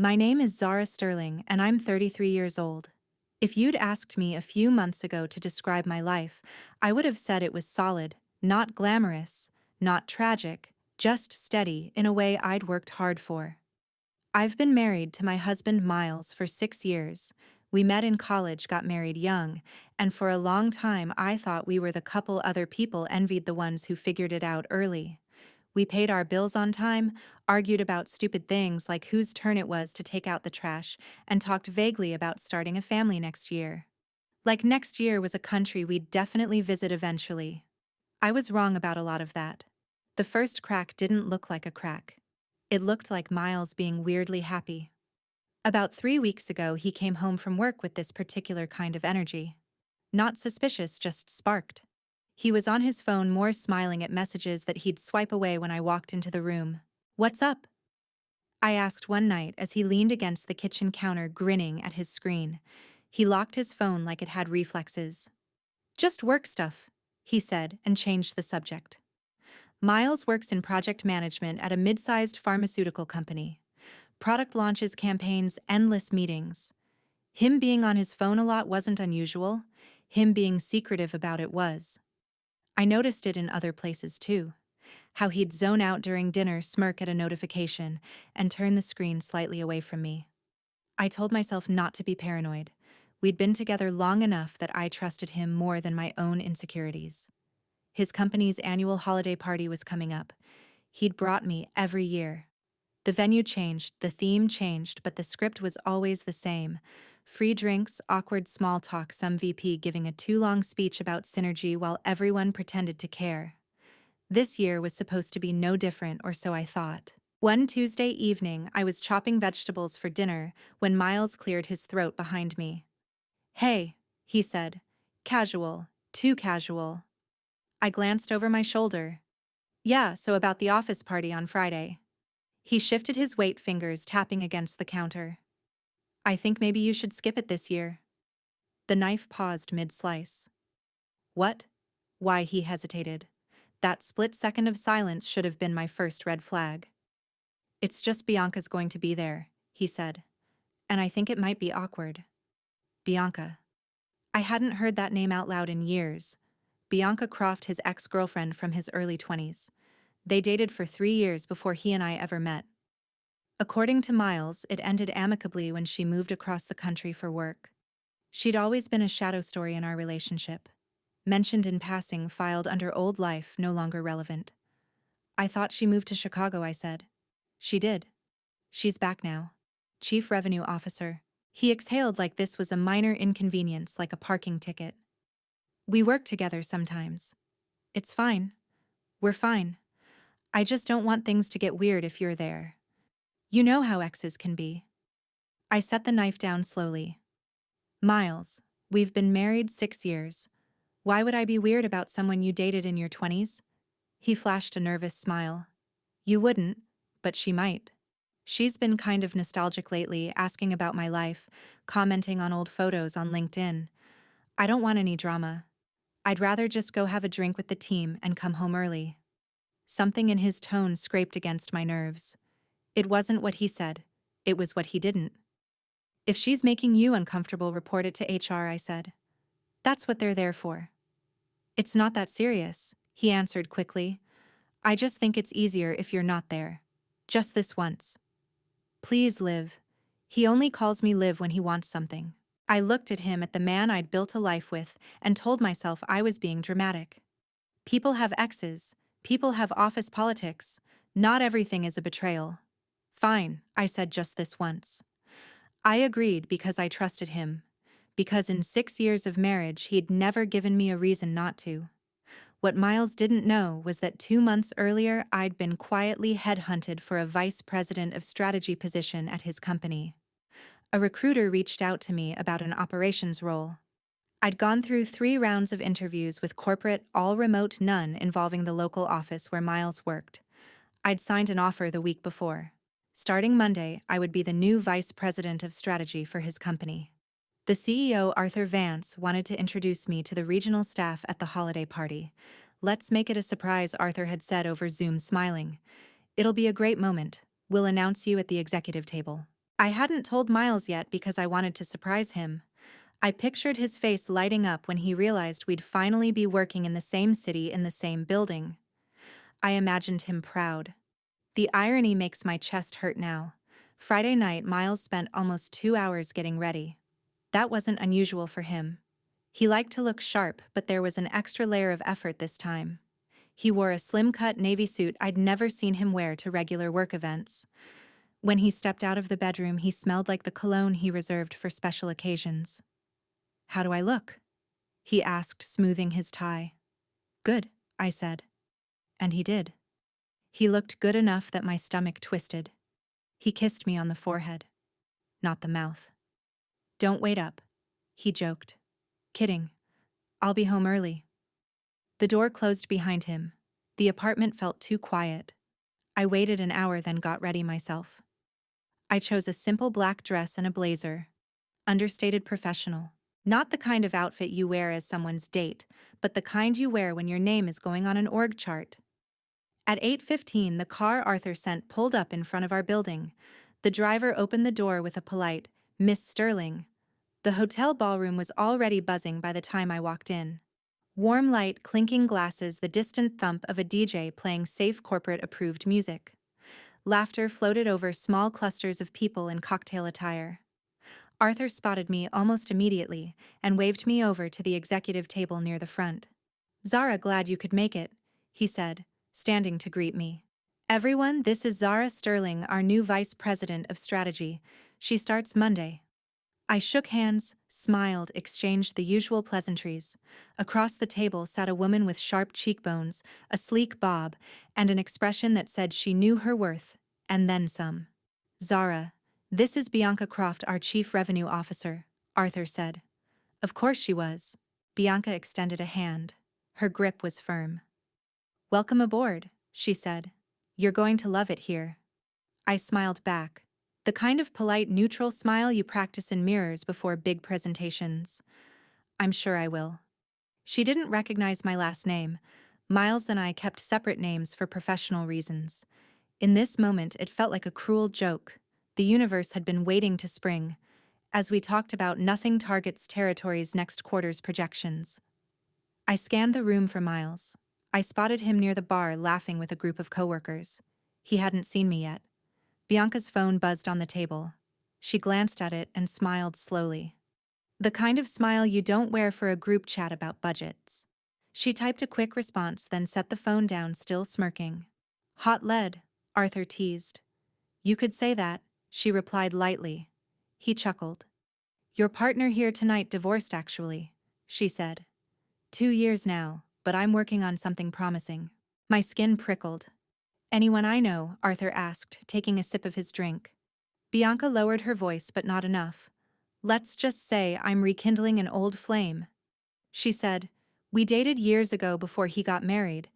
My name is Zara Sterling, and I'm 33 years old. If you'd asked me a few months ago to describe my life, I would have said it was solid, not glamorous, not tragic, just steady in a way I'd worked hard for. I've been married to my husband Miles for 6 years. We met in college, got married young, and for a long time I thought we were the couple other people envied, the ones who figured it out early. We paid our bills on time, argued about stupid things like whose turn it was to take out the trash, and talked vaguely about starting a family next year. Like next year was a country we'd definitely visit eventually. I was wrong about a lot of that. The first crack didn't look like a crack. It looked like Miles being weirdly happy. About 3 weeks ago, he came home from work with this particular kind of energy. Not suspicious, just sparked. He was on his phone, more smiling at messages that he'd swipe away when I walked into the room. "What's up?" I asked one night as he leaned against the kitchen counter, grinning at his screen. He locked his phone like it had reflexes. "Just work stuff," he said, and changed the subject. Miles works in project management at a mid-sized pharmaceutical company. Product launches, campaigns, endless meetings. Him being on his phone a lot wasn't unusual. Him being secretive about it was. I noticed it in other places too. How he'd zone out during dinner, smirk at a notification, and turn the screen slightly away from me. I told myself not to be paranoid. We'd been together long enough that I trusted him more than my own insecurities. His company's annual holiday party was coming up. He'd brought me every year. The venue changed, the theme changed, but the script was always the same. Free drinks, awkward small talk, some VP giving a too long speech about synergy while everyone pretended to care. This year was supposed to be no different, or so I thought. One Tuesday evening, I was chopping vegetables for dinner when Miles cleared his throat behind me. "Hey," he said. Casual, too casual. I glanced over my shoulder. "Yeah, so about the office party on Friday." He shifted his weight fingers, tapping against the counter. "I think maybe you should skip it this year." The knife paused mid-slice. "What?" Why, he hesitated. That split second of silence should have been my first red flag. "It's just Bianca's going to be there," he said. "And I think it might be awkward." Bianca. I hadn't heard that name out loud in years. Bianca Croft, his ex-girlfriend from his early 20s. They dated for 3 years before he and I ever met. According to Miles, it ended amicably when she moved across the country for work. She'd always been a shadow story in our relationship. Mentioned in passing, filed under old life, no longer relevant. "I thought she moved to Chicago," I said. "She did. She's back now. Chief Revenue Officer." He exhaled like this was a minor inconvenience, like a parking ticket. "We work together sometimes. It's fine. We're fine. I just don't want things to get weird if you're there. You know how exes can be." I set the knife down slowly. "Miles, we've been married 6 years. Why would I be weird about someone you dated in your 20s? He flashed a nervous smile. "You wouldn't, but she might. She's been kind of nostalgic lately, asking about my life, commenting on old photos on LinkedIn. I don't want any drama. I'd rather just go have a drink with the team and come home early." Something in his tone scraped against my nerves. It wasn't what he said. It was what he didn't. "If she's making you uncomfortable, report it to HR," I said. "That's what they're there for." "It's not that serious," he answered quickly. "I just think it's easier if you're not there. Just this once." "Please, Liv." He only calls me Liv when he wants something. I looked at him, at the man I'd built a life with, and told myself I was being dramatic. People have exes. People have office politics. Not everything is a betrayal. "Fine," I said, "just this once." I agreed because I trusted him. Because in 6 years of marriage, he'd never given me a reason not to. What Miles didn't know was that 2 months earlier, I'd been quietly headhunted for a vice president of strategy position at his company. A recruiter reached out to me about an operations role. I'd gone through 3 rounds of interviews with corporate, all remote, none involving the local office where Miles worked. I'd signed an offer the week before. Starting Monday, I would be the new vice president of strategy for his company. The CEO, Arthur Vance, wanted to introduce me to the regional staff at the holiday party. "Let's make it a surprise," Arthur had said over Zoom, smiling. "It'll be a great moment. We'll announce you at the executive table." I hadn't told Miles yet because I wanted to surprise him. I pictured his face lighting up when he realized we'd finally be working in the same city in the same building. I imagined him proud. The irony makes my chest hurt now. Friday night, Miles spent almost 2 hours getting ready. That wasn't unusual for him. He liked to look sharp, but there was an extra layer of effort this time. He wore a slim-cut navy suit I'd never seen him wear to regular work events. When he stepped out of the bedroom, he smelled like the cologne he reserved for special occasions. "How do I look?" he asked, smoothing his tie. "Good," I said. And he did. He looked good enough that my stomach twisted. He kissed me on the forehead, not the mouth. "Don't wait up," he joked. "Kidding. I'll be home early." The door closed behind him. The apartment felt too quiet. I waited an hour, then got ready myself. I chose a simple black dress and a blazer. Understated professional. Not the kind of outfit you wear as someone's date, but the kind you wear when your name is going on an org chart. At 8:15, the car Arthur sent pulled up in front of our building. The driver opened the door with a polite, "Miss Sterling." The hotel ballroom was already buzzing by the time I walked in. Warm light, clinking glasses, the distant thump of a DJ playing safe corporate-approved music. Laughter floated over small clusters of people in cocktail attire. Arthur spotted me almost immediately and waved me over to the executive table near the front. "Zara, glad you could make it," he said, standing to greet me. "Everyone, this is Zara Sterling, our new Vice President of Strategy. She starts Monday." I shook hands, smiled, exchanged the usual pleasantries. Across the table sat a woman with sharp cheekbones, a sleek bob, and an expression that said she knew her worth, and then some. "Zara, this is Bianca Croft, our Chief Revenue Officer," Arthur said. Of course she was. Bianca extended a hand. Her grip was firm. "Welcome aboard," she said. "You're going to love it here." I smiled back. The kind of polite, neutral smile you practice in mirrors before big presentations. "I'm sure I will." She didn't recognize my last name. Miles and I kept separate names for professional reasons. In this moment, it felt like a cruel joke. The universe had been waiting to spring. As we talked about nothing targets territory's next quarter's projections. I scanned the room for Miles. I spotted him near the bar laughing with a group of coworkers. He hadn't seen me yet. Bianca's phone buzzed on the table. She glanced at it and smiled slowly. The kind of smile you don't wear for a group chat about budgets. She typed a quick response, then set the phone down, still smirking. "Hot lead," Arthur teased. "You could say that," she replied lightly. He chuckled. "Your partner here tonight divorced, actually," she said. 2 years now, but I'm working on something promising." My skin prickled. "Anyone I know?" Arthur asked, taking a sip of his drink. Bianca lowered her voice, but not enough. "Let's just say I'm rekindling an old flame." She said, "We dated years ago before he got married.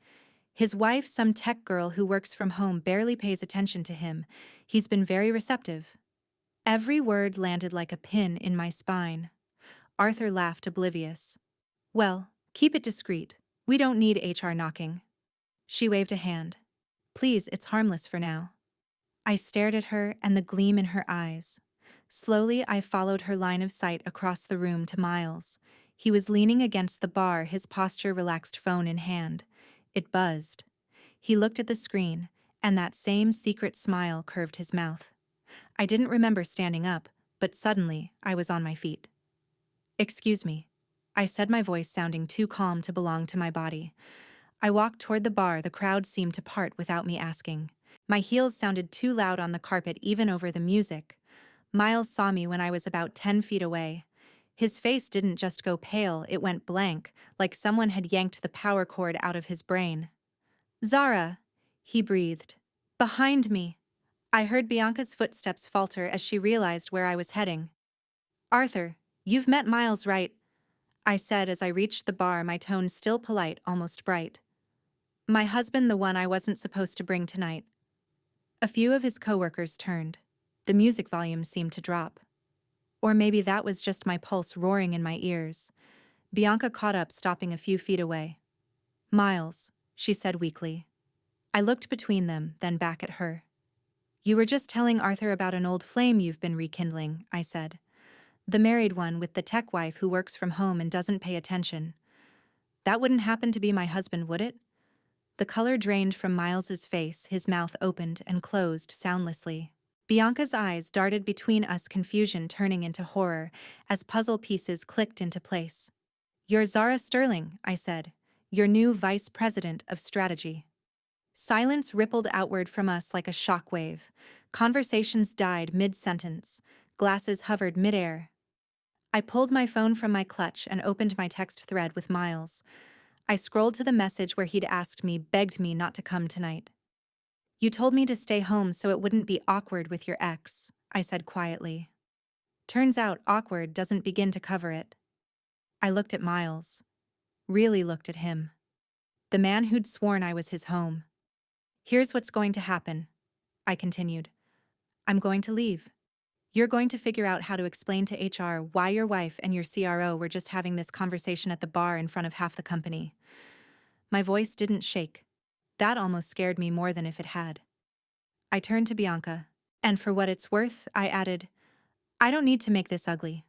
His wife, some tech girl who works from home, barely pays attention to him. He's been very receptive." Every word landed like a pin in my spine. Arthur laughed, oblivious. "Well, keep it discreet. We don't need HR knocking." She waved a hand. "Please, it's harmless for now." I stared at her and the gleam in her eyes. Slowly, I followed her line of sight across the room to Miles. He was leaning against the bar, his posture relaxed, phone in hand. It buzzed. He looked at the screen, and that same secret smile curved his mouth. I didn't remember standing up, but suddenly, I was on my feet. "Excuse me," I said, my voice sounding too calm to belong to my body. I walked toward the bar. The crowd seemed to part without me asking. My heels sounded too loud on the carpet, even over the music. Miles saw me when I was about 10 feet away. His face didn't just go pale, it went blank, like someone had yanked the power cord out of his brain. "Zara," he breathed. "Behind me." I heard Bianca's footsteps falter as she realized where I was heading. "Arthur, you've met Miles, right?" I said as I reached the bar, my tone still polite, almost bright. "My husband, the one I wasn't supposed to bring tonight." A few of his coworkers turned. The music volume seemed to drop. Or maybe that was just my pulse roaring in my ears. Bianca caught up, stopping a few feet away. "Miles," she said weakly. I looked between them, then back at her. You were just telling Arthur about an old flame you've been rekindling, I said. The married one with the tech wife who works from home and doesn't pay attention. That wouldn't happen to be my husband, would it? The color drained from Miles's face, his mouth opened and closed soundlessly. Bianca's eyes darted between us, confusion turning into horror as puzzle pieces clicked into place. You're Zara Sterling, I said, your new vice president of strategy. Silence rippled outward from us like a shockwave. Conversations died mid-sentence. Glasses hovered mid-air. I pulled my phone from my clutch and opened my text thread with Miles. I scrolled to the message where he'd asked me, begged me not to come tonight. You told me to stay home so it wouldn't be awkward with your ex, I said quietly. Turns out awkward doesn't begin to cover it. I looked at Miles. Really looked at him. The man who'd sworn I was his home. Here's what's going to happen, I continued. I'm going to leave. You're going to figure out how to explain to HR why your wife and your CRO were just having this conversation at the bar in front of half the company. My voice didn't shake. That almost scared me more than if it had. I turned to Bianca, and for what it's worth, I added, I don't need to make this ugly.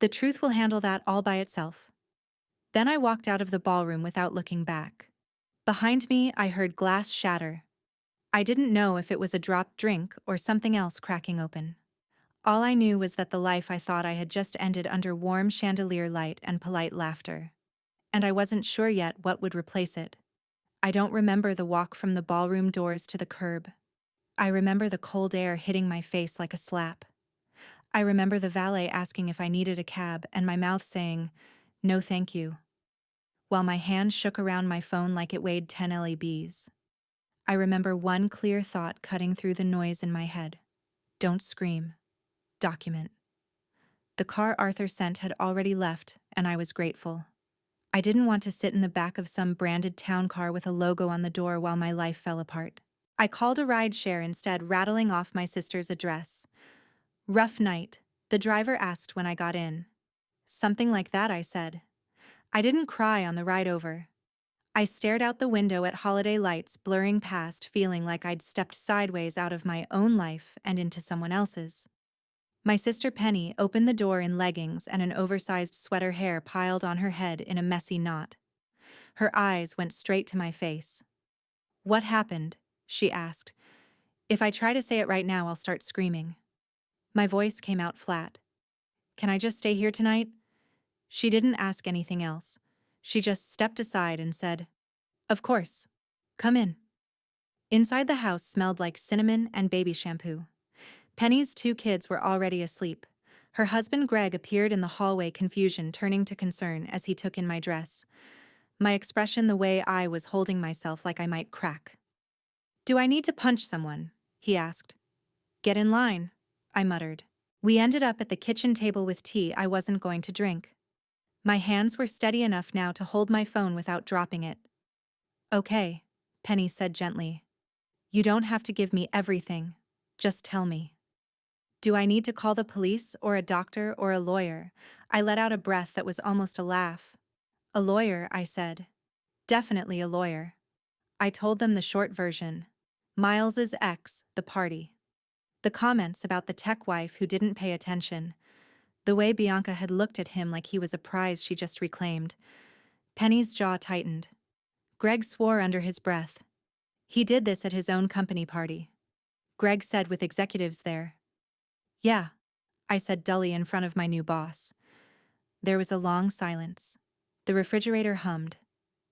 The truth will handle that all by itself. Then I walked out of the ballroom without looking back. Behind me, I heard glass shatter. I didn't know if it was a dropped drink or something else cracking open. All I knew was that the life I thought I had just ended under warm chandelier light and polite laughter. And I wasn't sure yet what would replace it. I don't remember the walk from the ballroom doors to the curb. I remember the cold air hitting my face like a slap. I remember the valet asking if I needed a cab and my mouth saying, "No thank you," while my hand shook around my phone like it weighed 10 LEBs. I remember one clear thought cutting through the noise in my head. Don't scream. Document. The car Arthur sent had already left, and I was grateful. I didn't want to sit in the back of some branded town car with a logo on the door while my life fell apart. I called a rideshare instead, rattling off my sister's address. Rough night, the driver asked when I got in. Something like that, I said. I didn't cry on the ride over. I stared out the window at holiday lights blurring past, feeling like I'd stepped sideways out of my own life and into someone else's. My sister Penny opened the door in leggings and an oversized sweater, hair piled on her head in a messy knot. Her eyes went straight to my face. What happened? She asked. If I try to say it right now, I'll start screaming. My voice came out flat. Can I just stay here tonight? She didn't ask anything else. She just stepped aside and said, Of course. Come in. Inside the house smelled like cinnamon and baby shampoo. Penny's 2 kids were already asleep. Her husband Greg appeared in the hallway, confusion turning to concern as he took in my dress. My expression the way I was holding myself like I might crack. Do I need to punch someone? He asked. Get in line, I muttered. We ended up at the kitchen table with tea I wasn't going to drink. My hands were steady enough now to hold my phone without dropping it. Okay, Penny said gently. You don't have to give me everything. Just tell me. Do I need to call the police or a doctor or a lawyer? I let out a breath that was almost a laugh. A lawyer, I said. Definitely a lawyer. I told them the short version. Miles's ex, the party. The comments about the tech wife who didn't pay attention. The way Bianca had looked at him like he was a prize she just reclaimed. Penny's jaw tightened. Greg swore under his breath. He did this at his own company party. Greg said with executives there. Yeah, I said dully in front of my new boss. There was a long silence. The refrigerator hummed.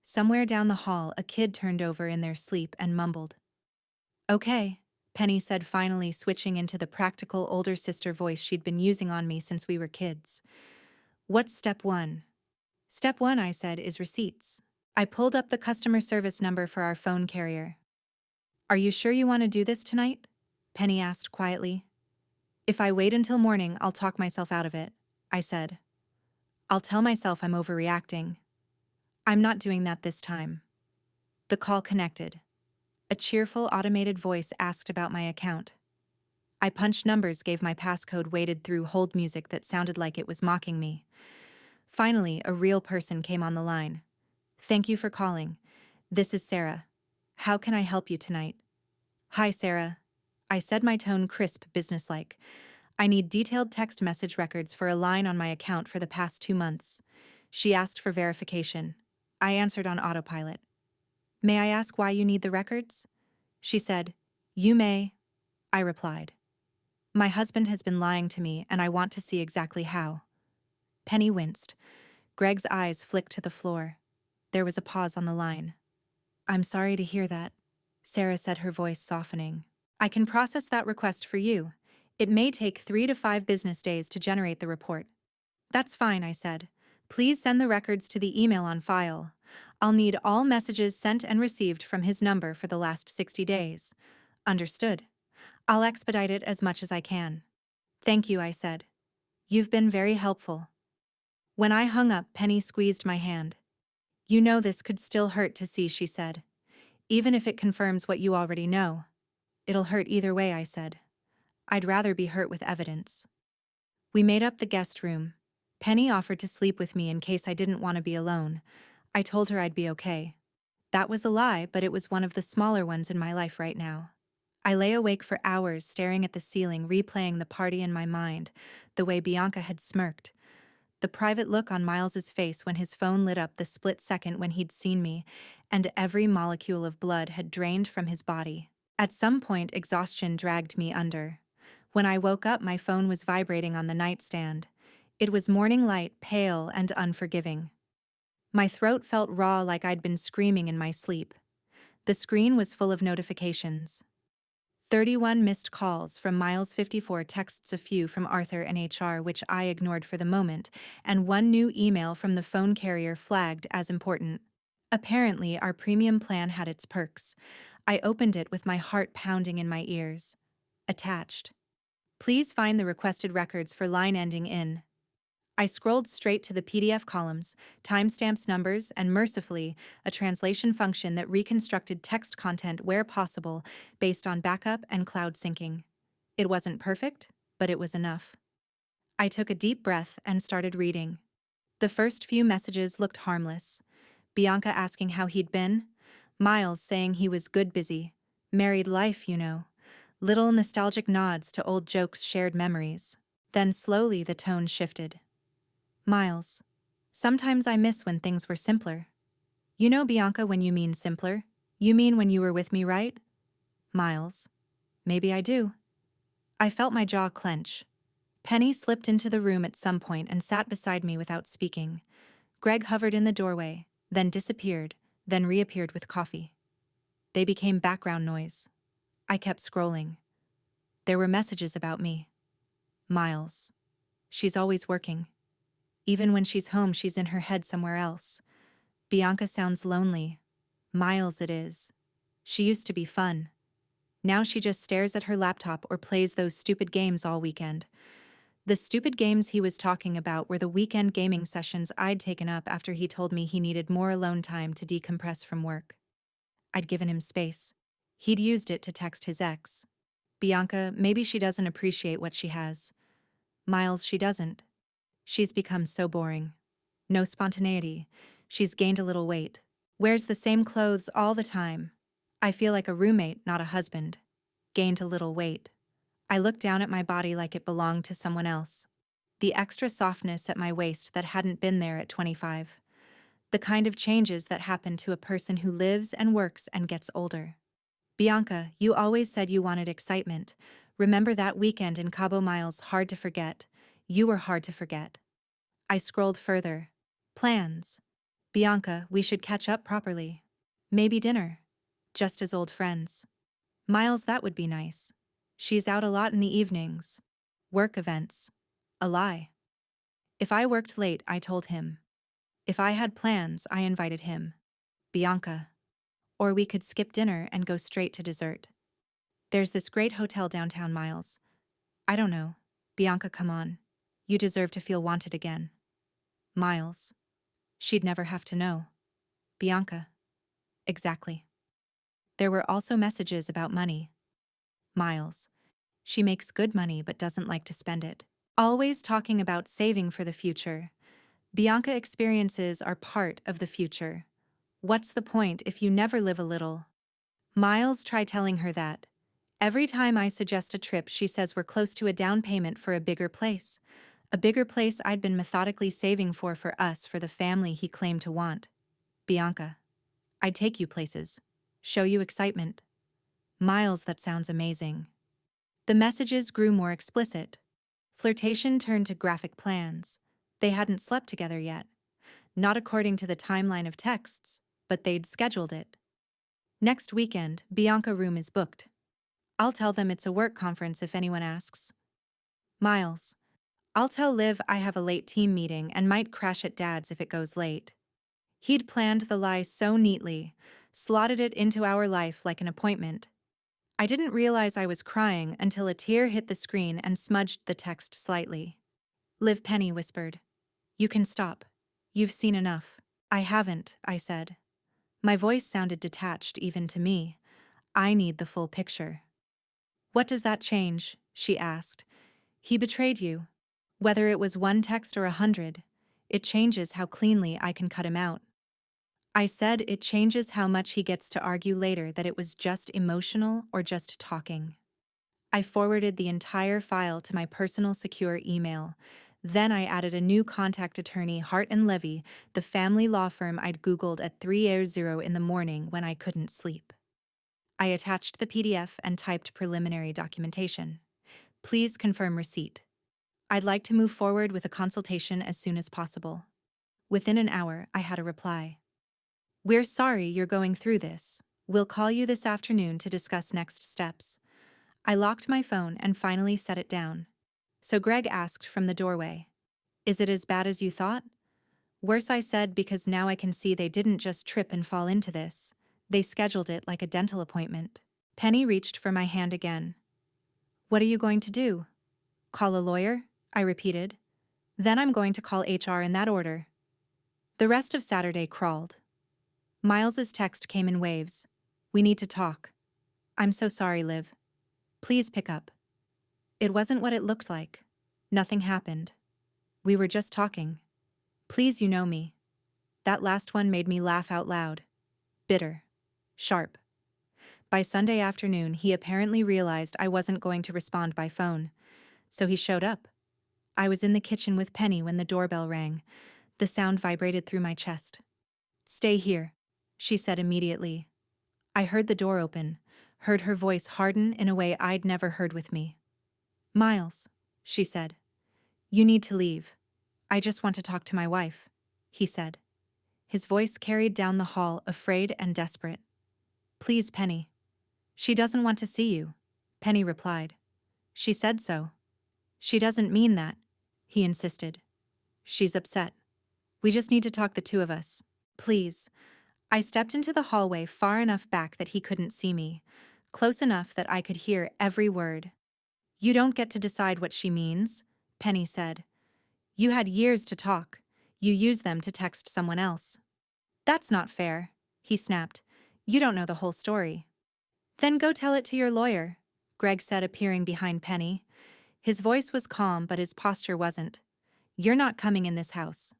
Somewhere down the hall, a kid turned over in their sleep and mumbled. Okay, Penny said, finally switching into the practical older sister voice she'd been using on me since we were kids. What's step 1? Step 1, I said, is receipts. I pulled up the customer service number for our phone carrier. Are you sure you want to do this tonight? Penny asked quietly. If I wait until morning, I'll talk myself out of it, I said. I'll tell myself I'm overreacting. I'm not doing that this time. The call connected. A cheerful automated voice asked about my account. I punched numbers, gave my passcode, waded through hold music that sounded like it was mocking me. Finally, a real person came on the line. Thank you for calling. This is Sarah. How can I help you tonight? Hi, Sarah. I said, my tone crisp, businesslike. I need detailed text message records for a line on my account for the past 2 months. She asked for verification. I answered on autopilot. May I ask why you need the records? She said, You may. I replied. My husband has been lying to me, and I want to see exactly how. Penny winced. Greg's eyes flicked to the floor. There was a pause on the line. I'm sorry to hear that, Sarah said, her voice softening. I can process that request for you. It may take 3 to 5 business days to generate the report. That's fine, I said. Please send the records to the email on file. I'll need all messages sent and received from his number for the last 60 days. Understood. I'll expedite it as much as I can. Thank you, I said. You've been very helpful. When I hung up, Penny squeezed my hand. You know this could still hurt to see, she said. Even if it confirms what you already know. It'll hurt either way, I said. I'd rather be hurt with evidence. We made up the guest room. Penny offered to sleep with me in case I didn't want to be alone. I told her I'd be okay. That was a lie, but it was one of the smaller ones in my life right now. I lay awake for hours staring at the ceiling, replaying the party in my mind, the way Bianca had smirked, the private look on Miles's face when his phone lit up the split second when he'd seen me, and every molecule of blood had drained from his body. At some point, exhaustion dragged me under. When I woke up, my phone was vibrating on the nightstand. It was morning light, pale and unforgiving. My throat felt raw, like I'd been screaming in my sleep. The screen was full of notifications. 31 missed calls from Miles, 54 texts, a few from Arthur and HR, which I ignored for the moment, and one new email from the phone carrier flagged as important. Apparently, our premium plan had its perks. I opened it with my heart pounding in my ears. Attached. Please find the requested records for line ending in. I scrolled straight to the PDF columns, timestamps, numbers, and mercifully, a translation function that reconstructed text content where possible based on backup and cloud syncing. It wasn't perfect, but it was enough. I took a deep breath and started reading. The first few messages looked harmless. Bianca asking how he'd been, Miles saying he was good, busy, married life, you know. Little nostalgic nods to old jokes, shared memories. Then slowly the tone shifted. Miles, sometimes I miss when things were simpler. You know, Bianca, when you mean simpler, you mean when you were with me, right? Miles, maybe I do. I felt my jaw clench. Penny slipped into the room at some point and sat beside me without speaking. Greg hovered in the doorway, then disappeared, then reappeared with coffee. They became background noise. I kept scrolling. There were messages about me. Miles. She's always working. Even when she's home, she's in her head somewhere else. Bianca sounds lonely. Miles it is. She used to be fun. Now she just stares at her laptop or plays those stupid games all weekend. The stupid games he was talking about were the weekend gaming sessions I'd taken up after he told me he needed more alone time to decompress from work. I'd given him space. He'd used it to text his ex. Bianca, maybe she doesn't appreciate what she has. Miles, she doesn't. She's become so boring. No spontaneity. She's gained a little weight. Wears the same clothes all the time. I feel like a roommate, not a husband. Gained a little weight. I looked down at my body like it belonged to someone else. The extra softness at my waist that hadn't been there at 25. The kind of changes that happen to a person who lives and works and gets older. Bianca, you always said you wanted excitement. Remember that weekend in Cabo? Miles, hard to forget. You were hard to forget. I scrolled further. Plans. Bianca, we should catch up properly. Maybe dinner. Just as old friends. Miles, that would be nice. She's out a lot in the evenings. Work events. A lie. If I worked late, I told him. If I had plans, I invited him. Bianca. Or we could skip dinner and go straight to dessert. There's this great hotel downtown, Miles. I don't know. Bianca, come on. You deserve to feel wanted again. Miles. She'd never have to know. Bianca. Exactly. There were also messages about money. Miles. She makes good money but doesn't like to spend it. Always talking about saving for the future. Bianca, experiences are part of the future. What's the point if you never live a little? Miles, try telling her that. Every time I suggest a trip, she says we're close to a down payment for a bigger place. A bigger place I'd been methodically saving for us, for the family he claimed to want. Bianca, I'd take you places. Show you excitement. Miles, that sounds amazing. The messages grew more explicit. Flirtation turned to graphic plans. They hadn't slept together yet. Not according to the timeline of texts, but they'd scheduled it. Next weekend, Bianca room is booked. I'll tell them it's a work conference if anyone asks. Miles, I'll tell Liv I have a late team meeting and might crash at Dad's if it goes late. He'd planned the lie so neatly, slotted it into our life like an appointment. I didn't realize I was crying until a tear hit the screen and smudged the text slightly. Liv Penny whispered, "You can stop. You've seen enough." "I haven't," I said. My voice sounded detached even to me. "I need the full picture." "What does that change?" she asked. "He betrayed you. Whether it was one text or 100, it changes how cleanly I can cut him out." I said it changes how much he gets to argue later that it was just emotional or just talking. I forwarded the entire file to my personal secure email. Then I added a new contact attorney, Hart and Levy, the family law firm I'd Googled at 3:00 in the morning when I couldn't sleep. I attached the PDF and typed preliminary documentation. "Please confirm receipt. I'd like to move forward with a consultation as soon as possible." Within an hour, I had a reply. "We're sorry you're going through this. We'll call you this afternoon to discuss next steps." I locked my phone and finally set it down. So Greg asked from the doorway, "Is it as bad as you thought?" "Worse," I said, "because now I can see they didn't just trip and fall into this. They scheduled it like a dental appointment." Penny reached for my hand again. "What are you going to do?" "Call a lawyer?" I repeated. "Then I'm going to call HR in that order." The rest of Saturday crawled. Miles's text came in waves. "We need to talk." "I'm so sorry, Liv. Please pick up." It wasn't what it looked like. Nothing happened. "We were just talking. Please, you know me." That last one made me laugh out loud. Bitter. Sharp. By Sunday afternoon, he apparently realized I wasn't going to respond by phone. So he showed up. I was in the kitchen with Penny when the doorbell rang. The sound vibrated through my chest. "Stay here," she said immediately. I heard the door open, heard her voice harden in a way I'd never heard with me. "Miles," she said. "You need to leave. I just want to talk to my wife," he said. His voice carried down the hall, afraid and desperate. "Please, Penny." "She doesn't want to see you," Penny replied. "She said so." "She doesn't mean that," he insisted. "She's upset. We just need to talk, the two of us. Please." I stepped into the hallway far enough back that he couldn't see me, close enough that I could hear every word. "You don't get to decide what she means," Penny said. "You had years to talk. You used them to text someone else." "That's not fair," he snapped. "You don't know the whole story." "Then go tell it to your lawyer," Greg said, appearing behind Penny. His voice was calm, but his posture wasn't. "You're not coming in this house."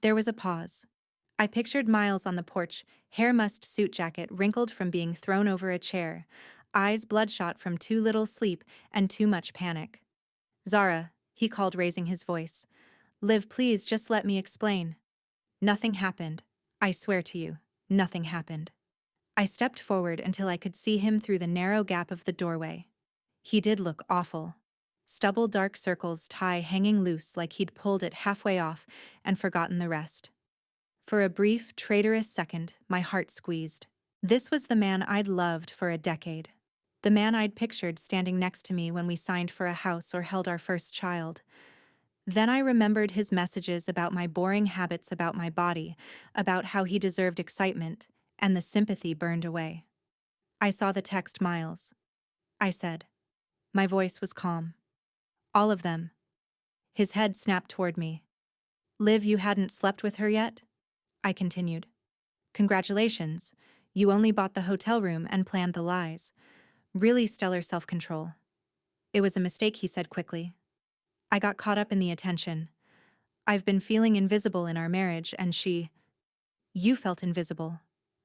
There was a pause. I pictured Miles on the porch, hair mussed suit jacket wrinkled from being thrown over a chair, eyes bloodshot from too little sleep and too much panic. "Zara," he called, raising his voice. "Liv, please just let me explain." Nothing happened. I swear to you, nothing happened. I stepped forward until I could see him through the narrow gap of the doorway. He did look awful. Stubble, dark circles, tie hanging loose like he'd pulled it halfway off and forgotten the rest. For a brief, traitorous second, my heart squeezed. This was the man I'd loved for a decade. The man I'd pictured standing next to me when we signed for a house or held our first child. Then I remembered his messages about my boring habits, about my body, about how he deserved excitement, and the sympathy burned away. "I saw the text, Miles," I said. My voice was calm. "All of them." His head snapped toward me. "Liv, you hadn't slept with her yet?" I continued. "Congratulations. You only bought the hotel room and planned the lies. Really stellar self-control." "It was a mistake," he said quickly. "I got caught up in the attention. I've been feeling invisible in our marriage, and she—" "You felt invisible,"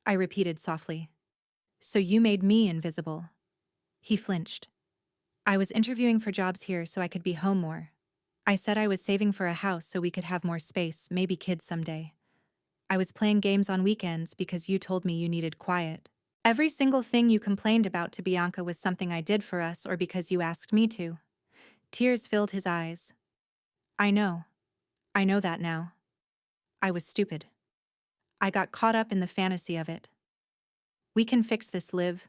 I repeated softly. "So you made me invisible." He flinched. I was interviewing for jobs here so I could be home more. I said I was saving for a house so we could have more space, maybe kids someday. I was playing games on weekends because you told me you needed quiet. Every single thing you complained about to Bianca was something I did for us or because you asked me to. Tears filled his eyes. I know. I know that now. I was stupid. I got caught up in the fantasy of it. We can fix this, Liv.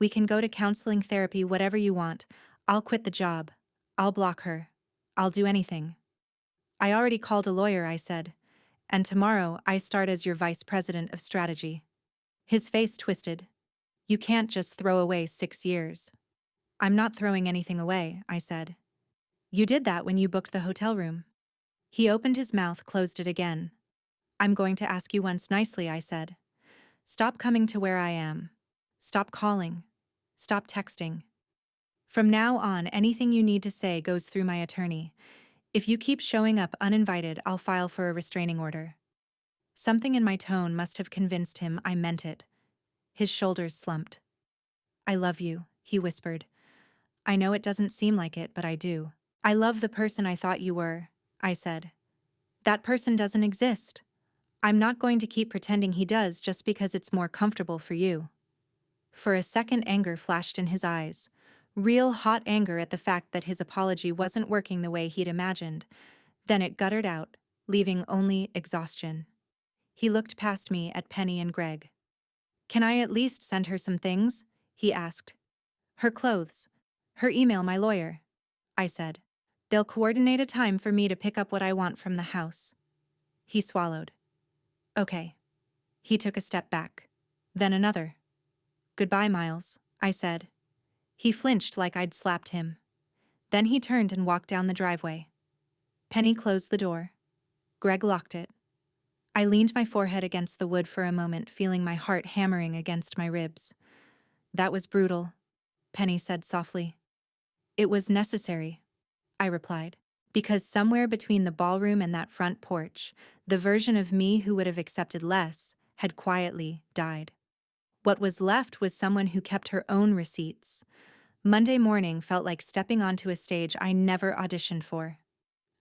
We can go to counseling, therapy, whatever you want. I'll quit the job. I'll block her. I'll do anything. I already called a lawyer, I said. And tomorrow I start as your vice president of strategy. His face twisted. You can't just throw away 6 years. I'm not throwing anything away, I said. You did that when you booked the hotel room. He opened his mouth, closed it again. I'm going to ask you once nicely, I said. Stop coming to where I am. Stop calling. Stop texting. From now on, anything you need to say goes through my attorney. If you keep showing up uninvited, I'll file for a restraining order. Something in my tone must have convinced him I meant it. His shoulders slumped. I love you, he whispered. I know it doesn't seem like it, but I do. I love the person I thought you were, I said. That person doesn't exist. I'm not going to keep pretending he does just because it's more comfortable for you. For a second, anger flashed in his eyes. Real hot anger at the fact that his apology wasn't working the way he'd imagined. Then it guttered out, leaving only exhaustion. He looked past me at Penny and Greg. Can I at least send her some things? He asked. Her clothes. Her email, my lawyer. I said. They'll coordinate a time for me to pick up what I want from the house. He swallowed. Okay. He took a step back. Then another. Goodbye, Miles, I said. He flinched like I'd slapped him. Then he turned and walked down the driveway. Penny closed the door. Greg locked it. I leaned my forehead against the wood for a moment, feeling my heart hammering against my ribs. That was brutal, Penny said softly. It was necessary, I replied, because somewhere between the ballroom and that front porch, the version of me who would have accepted less had quietly died. What was left was someone who kept her own receipts. Monday morning felt like stepping onto a stage I never auditioned for.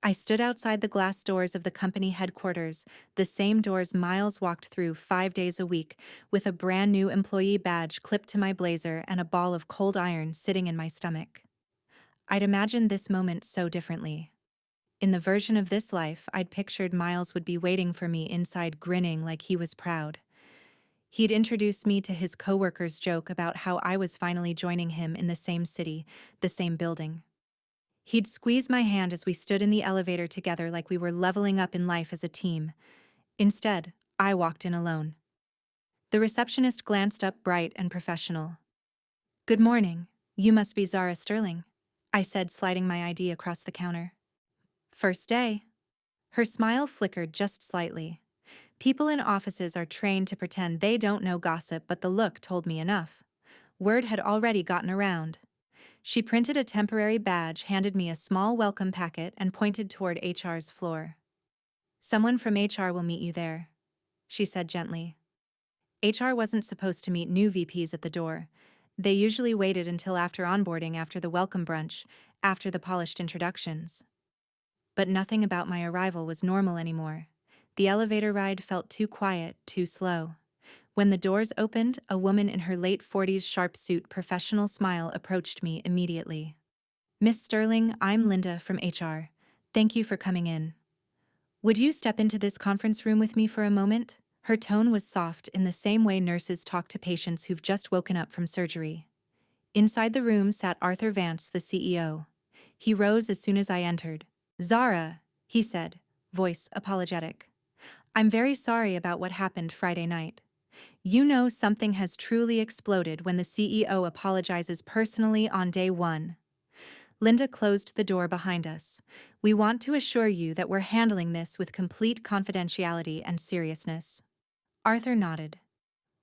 I stood outside the glass doors of the company headquarters, the same doors Miles walked through 5 days a week, with a brand new employee badge clipped to my blazer and a ball of cold iron sitting in my stomach. I'd imagined this moment so differently. In the version of this life, I'd pictured Miles would be waiting for me inside, grinning like he was proud. He'd introduced me to his coworker's joke about how I was finally joining him in the same city, the same building. He'd squeeze my hand as we stood in the elevator together like we were leveling up in life as a team. Instead, I walked in alone. The receptionist glanced up, bright and professional. Good morning. You must be Zara Sterling, I said, sliding my ID across the counter. First day. Her smile flickered just slightly. People in offices are trained to pretend they don't know gossip, but the look told me enough. Word had already gotten around. She printed a temporary badge, handed me a small welcome packet, and pointed toward HR's floor. Someone from HR will meet you there, she said gently. HR wasn't supposed to meet new VPs at the door. They usually waited until after onboarding, after the welcome brunch, after the polished introductions. But nothing about my arrival was normal anymore. The elevator ride felt too quiet, too slow. When the doors opened, a woman in her late 40s, sharp suit, professional smile approached me immediately. Miss Sterling, I'm Linda from HR. Thank you for coming in. Would you step into this conference room with me for a moment? Her tone was soft, in the same way nurses talk to patients who've just woken up from surgery. Inside the room sat Arthur Vance, the CEO. He rose as soon as I entered. Zara, he said, voice apologetic. I'm very sorry about what happened Friday night. You know, something has truly exploded when the CEO apologizes personally on day one. Linda closed the door behind us. We want to assure you that we're handling this with complete confidentiality and seriousness. Arthur nodded.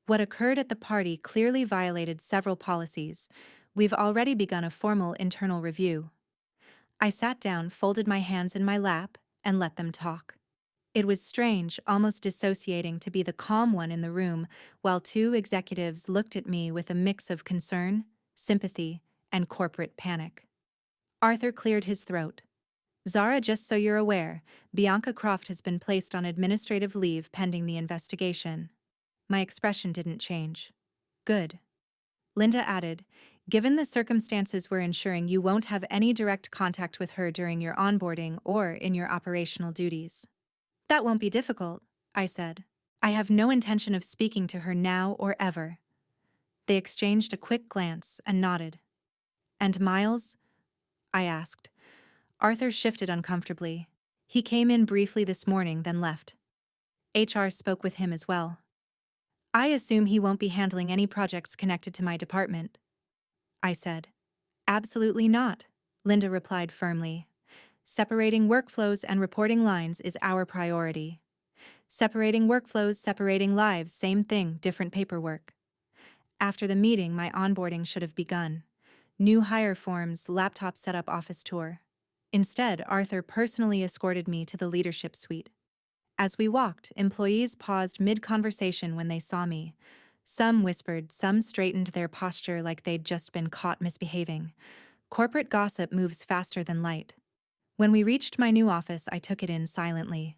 What occurred at the party clearly violated several policies. We've already begun a formal internal review. I sat down, folded my hands in my lap, and let them talk. It was strange, almost dissociating, to be the calm one in the room, while two executives looked at me with a mix of concern, sympathy, and corporate panic. Arthur cleared his throat. Zara, just so you're aware, Bianca Croft has been placed on administrative leave pending the investigation. My expression didn't change. Good. Linda added, given the circumstances, we're ensuring you won't have any direct contact with her during your onboarding or in your operational duties. That won't be difficult, I said. I have no intention of speaking to her now or ever. They exchanged a quick glance and nodded. And Miles? I asked. Arthur shifted uncomfortably. He came in briefly this morning, then left. HR spoke with him as well. I assume he won't be handling any projects connected to my department, I said. Absolutely not, Linda replied firmly. Separating workflows and reporting lines is our priority. Separating workflows, separating lives, same thing, different paperwork. After the meeting, my onboarding should have begun. New hire forms, laptop setup, office tour. Instead, Arthur personally escorted me to the leadership suite. As we walked, employees paused mid-conversation when they saw me. Some whispered, some straightened their posture like they'd just been caught misbehaving. Corporate gossip moves faster than light. When we reached my new office, I took it in silently.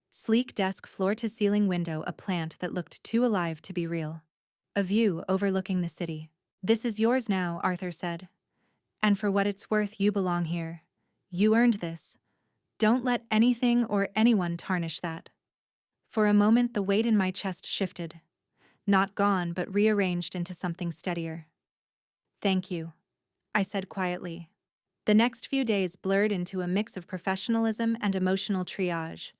Sleek desk, floor-to-ceiling window, a plant that looked too alive to be real. A view overlooking the city. This is yours now, Arthur said. And for what it's worth, you belong here. You earned this. Don't let anything or anyone tarnish that. For a moment, the weight in my chest shifted. Not gone, but rearranged into something steadier. Thank you, I said quietly. The next few days blurred into a mix of professionalism and emotional triage.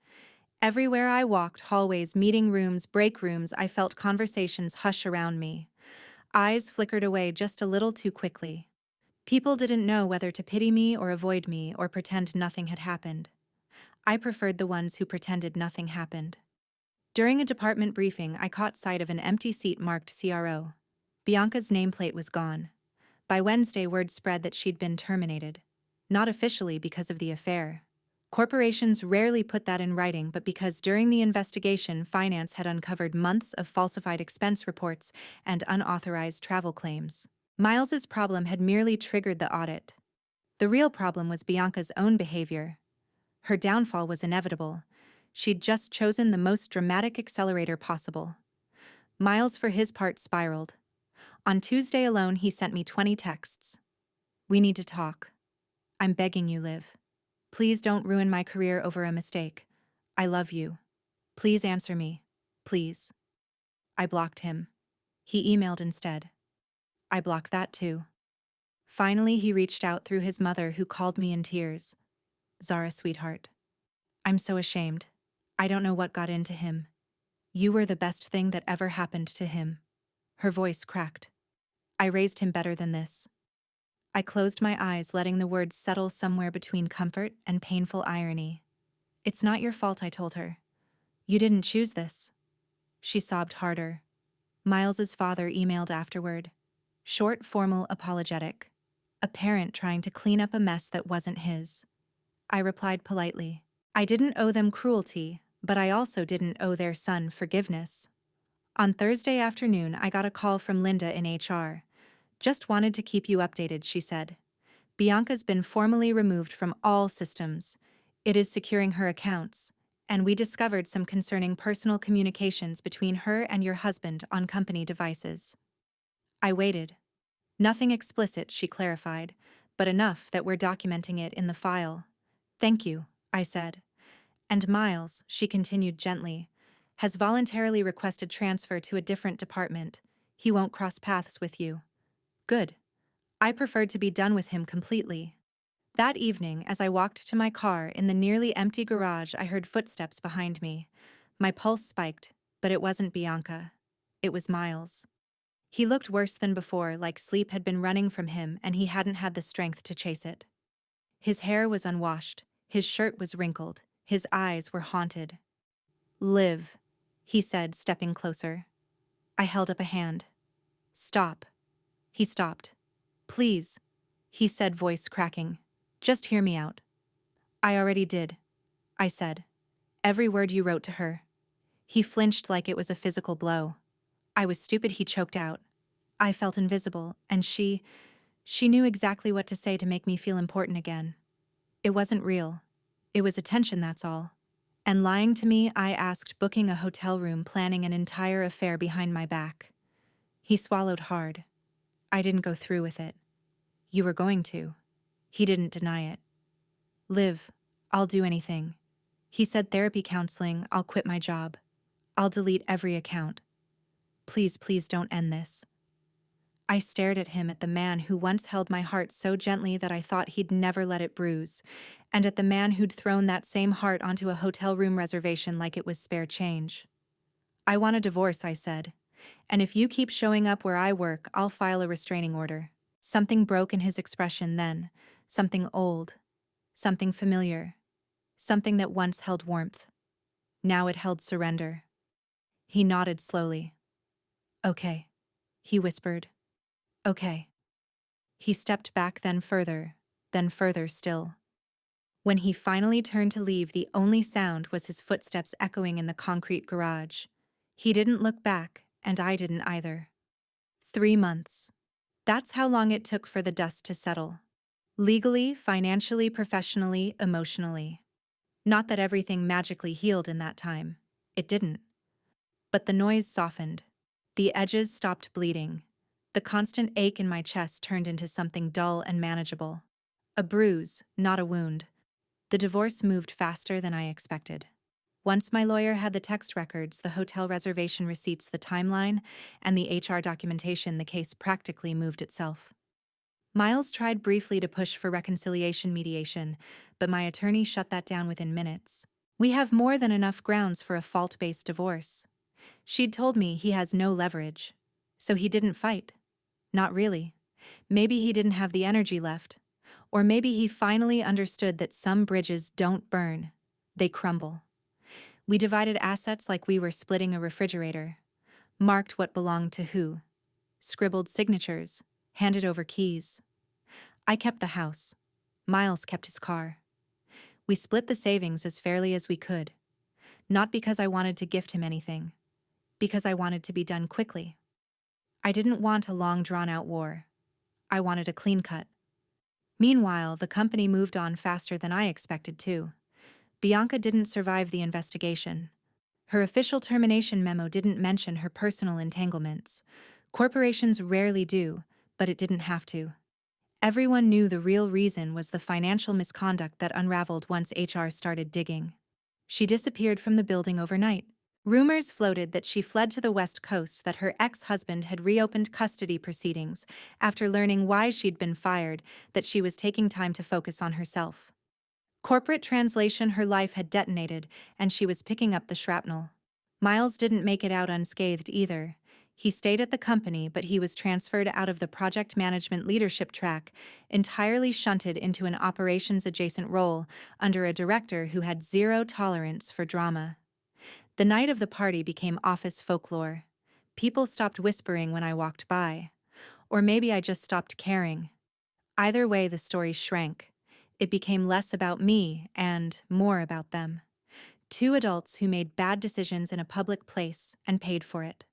Everywhere I walked, hallways, meeting rooms, break rooms, I felt conversations hush around me. Eyes flickered away just a little too quickly. People didn't know whether to pity me or avoid me or pretend nothing had happened. I preferred the ones who pretended nothing happened. During a department briefing, I caught sight of an empty seat marked CRO. Bianca's nameplate was gone. By Wednesday, word spread that she'd been terminated. Not officially because of the affair. Corporations rarely put that in writing, but because during the investigation, finance had uncovered months of falsified expense reports and unauthorized travel claims. Miles's problem had merely triggered the audit. The real problem was Bianca's own behavior. Her downfall was inevitable. She'd just chosen the most dramatic accelerator possible. Miles, for his part, spiraled. On Tuesday alone, he sent me 20 texts. We need to talk. I'm begging you, Liv. Please don't ruin my career over a mistake. I love you. Please answer me. Please. I blocked him. He emailed instead. I blocked that too. Finally, he reached out through his mother, who called me in tears. Zara, sweetheart. I'm so ashamed. I don't know what got into him. You were the best thing that ever happened to him. Her voice cracked. I raised him better than this. I closed my eyes, letting the words settle somewhere between comfort and painful irony. It's not your fault, I told her. You didn't choose this. She sobbed harder. Miles's father emailed afterward. Short, formal, apologetic. A parent trying to clean up a mess that wasn't his. I replied politely. I didn't owe them cruelty, but I also didn't owe their son forgiveness. On Thursday afternoon, I got a call from Linda in HR. Just wanted to keep you updated, she said. Bianca's been formally removed from all systems. It is securing her accounts, and we discovered some concerning personal communications between her and your husband on company devices. I waited. Nothing explicit, she clarified, but enough that we're documenting it in the file. Thank you, I said. And Miles, she continued gently, has voluntarily requested transfer to a different department. He won't cross paths with you. Good. I preferred to be done with him completely. That evening, as I walked to my car in the nearly empty garage, I heard footsteps behind me. My pulse spiked, but it wasn't Bianca. It was Miles. He looked worse than before, like sleep had been running from him and he hadn't had the strength to chase it. His hair was unwashed, his shirt was wrinkled, his eyes were haunted. Liv, he said, stepping closer. I held up a hand. Stop. He stopped. Please, he said, voice cracking. Just hear me out. I already did, I said. Every word you wrote to her. He flinched like it was a physical blow. I was stupid, he choked out. I felt invisible, and she She knew exactly what to say to make me feel important again. It wasn't real. It was attention, that's all. And lying to me, I asked, booking a hotel room, planning an entire affair behind my back. He swallowed hard. I didn't go through with it. You were going to. He didn't deny it. Liv, I'll do anything. He said therapy, counseling, I'll quit my job. I'll delete every account. Please, please don't end this. I stared at him, at the man who once held my heart so gently that I thought he'd never let it bruise, and at the man who'd thrown that same heart onto a hotel room reservation like it was spare change. I want a divorce, I said. And if you keep showing up where I work, I'll file a restraining order. Something broke in his expression then. Something old. Something familiar. Something that once held warmth. Now it held surrender. He nodded slowly. Okay, he whispered. Okay. He stepped back, then further still. When he finally turned to leave, the only sound was his footsteps echoing in the concrete garage. He didn't look back, and I didn't either. 3 months. That's how long it took for the dust to settle. Legally, financially, professionally, emotionally. Not that everything magically healed in that time. It didn't. But the noise softened. The edges stopped bleeding. The constant ache in my chest turned into something dull and manageable. A bruise, not a wound. The divorce moved faster than I expected. Once my lawyer had the text records, the hotel reservation receipts, the timeline, and the HR documentation, the case practically moved itself. Miles tried briefly to push for reconciliation mediation, but my attorney shut that down within minutes. We have more than enough grounds for a fault-based divorce. She'd told me he has no leverage. So he didn't fight. Not really. Maybe he didn't have the energy left. Or maybe he finally understood that some bridges don't burn. They crumble. We divided assets like we were splitting a refrigerator. Marked what belonged to who. Scribbled signatures. Handed over keys. I kept the house. Miles kept his car. We split the savings as fairly as we could. Not because I wanted to gift him anything. Because I wanted to be done quickly. I didn't want a long, drawn-out war. I wanted a clean cut. Meanwhile, the company moved on faster than I expected to. Bianca didn't survive the investigation. Her official termination memo didn't mention her personal entanglements. Corporations rarely do, but it didn't have to. Everyone knew the real reason was the financial misconduct that unraveled once HR started digging. She disappeared from the building overnight. Rumors floated that she fled to the West Coast, that her ex-husband had reopened custody proceedings after learning why she'd been fired, that she was taking time to focus on herself. Corporate translation: her life had detonated, and she was picking up the shrapnel. Miles didn't make it out unscathed either. He stayed at the company, but he was transferred out of the project management leadership track, entirely shunted into an operations-adjacent role under a director who had zero tolerance for drama. The night of the party became office folklore. People stopped whispering when I walked by. Or maybe I just stopped caring. Either way, the story shrank. It became less about me and more about them. 2 adults who made bad decisions in a public place and paid for it.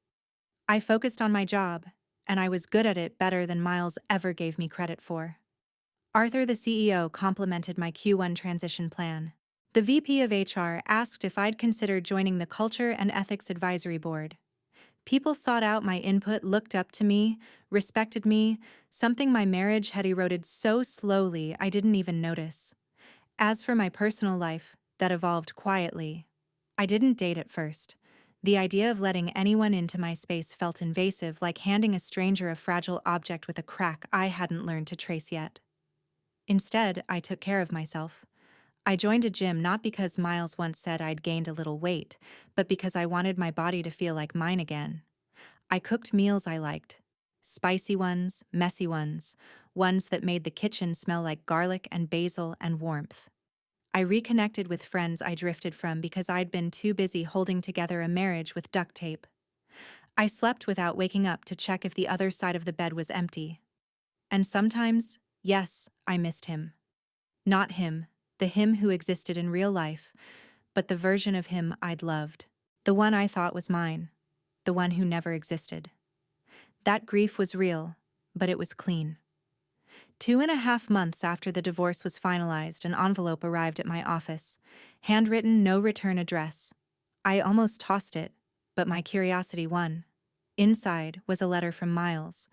I focused on my job, and I was good at it, better than Miles ever gave me credit for. Arthur, the CEO, complimented my Q1 transition plan. The VP of HR asked if I'd consider joining the Culture and Ethics Advisory Board. People sought out my input, looked up to me, respected me, something my marriage had eroded so slowly I didn't even notice. As for my personal life, that evolved quietly. I didn't date at first. The idea of letting anyone into my space felt invasive, like handing a stranger a fragile object with a crack I hadn't learned to trace yet. Instead, I took care of myself. I joined a gym not because Miles once said I'd gained a little weight, but because I wanted my body to feel like mine again. I cooked meals I liked. Spicy ones, messy ones, ones that made the kitchen smell like garlic and basil and warmth. I reconnected with friends I drifted from because I'd been too busy holding together a marriage with duct tape. I slept without waking up to check if the other side of the bed was empty. And sometimes, yes, I missed him. Not him, the him who existed in real life, but the version of him I'd loved. The one I thought was mine. The one who never existed. That grief was real, but it was clean. 2.5 months after the divorce was finalized, an envelope arrived at my office. Handwritten, no return address. I almost tossed it, but my curiosity won. Inside was a letter from Miles.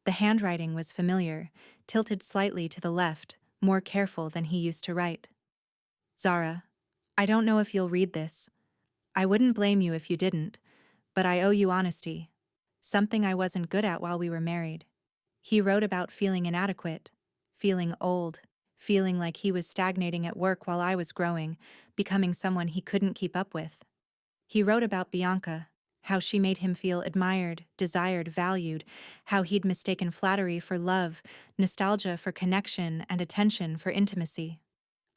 The handwriting was familiar, tilted slightly to the left, more careful than he used to write. Zara, I don't know if you'll read this. I wouldn't blame you if you didn't, but I owe you honesty. Something I wasn't good at while we were married. He wrote about feeling inadequate, feeling old, feeling like he was stagnating at work while I was growing, becoming someone he couldn't keep up with. He wrote about Bianca, how she made him feel admired, desired, valued, how he'd mistaken flattery for love, nostalgia for connection, and attention for intimacy.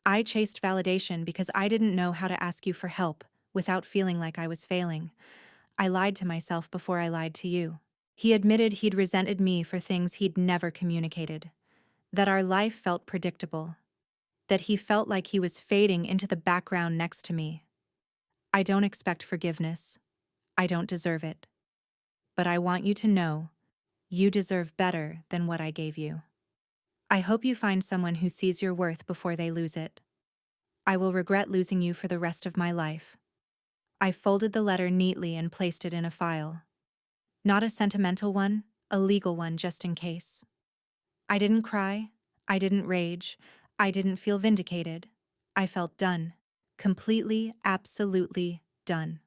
I chased validation because I didn't know how to ask you for help without feeling like I was failing. I lied to myself before I lied to you. He admitted he'd resented me for things he'd never communicated, that our life felt predictable, that he felt like he was fading into the background next to me. I don't expect forgiveness. I don't deserve it. But I want you to know, you deserve better than what I gave you. I hope you find someone who sees your worth before they lose it. I will regret losing you for the rest of my life. I folded the letter neatly and placed it in a file. Not a sentimental one, a legal one just in case. I didn't cry. I didn't rage. I didn't feel vindicated. I felt done. Completely, absolutely done.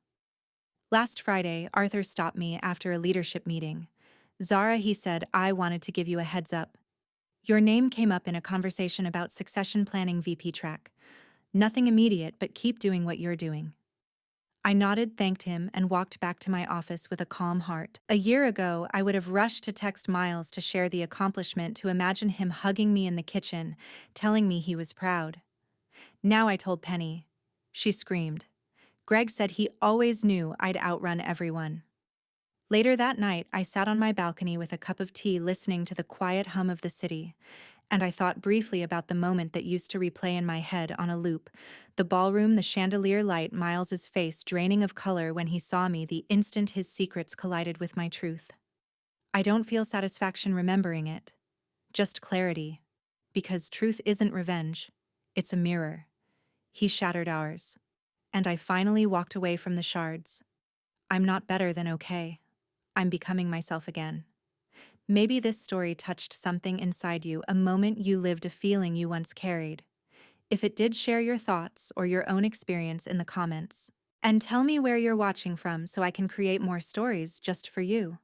Last Friday, Arthur stopped me after a leadership meeting. Zara, he said, I wanted to give you a heads up. Your name came up in a conversation about succession planning VP track. Nothing immediate, but keep doing what you're doing. I nodded, thanked him, and walked back to my office with a calm heart. A year ago, I would have rushed to text Miles to share the accomplishment, to imagine him hugging me in the kitchen, telling me he was proud. Now I told Penny. She screamed. Greg said he always knew I'd outrun everyone. Later that night, I sat on my balcony with a cup of tea listening to the quiet hum of the city, and I thought briefly about the moment that used to replay in my head on a loop. The ballroom, the chandelier light, Miles's face draining of color when he saw me the instant his secrets collided with my truth. I don't feel satisfaction remembering it, just clarity, because truth isn't revenge, it's a mirror. He shattered ours, and I finally walked away from the shards. I'm not better than okay. I'm becoming myself again. Maybe this story touched something inside you, a moment you lived, a feeling you once carried. If it did, share your thoughts or your own experience in the comments. And tell me where you're watching from so I can create more stories just for you.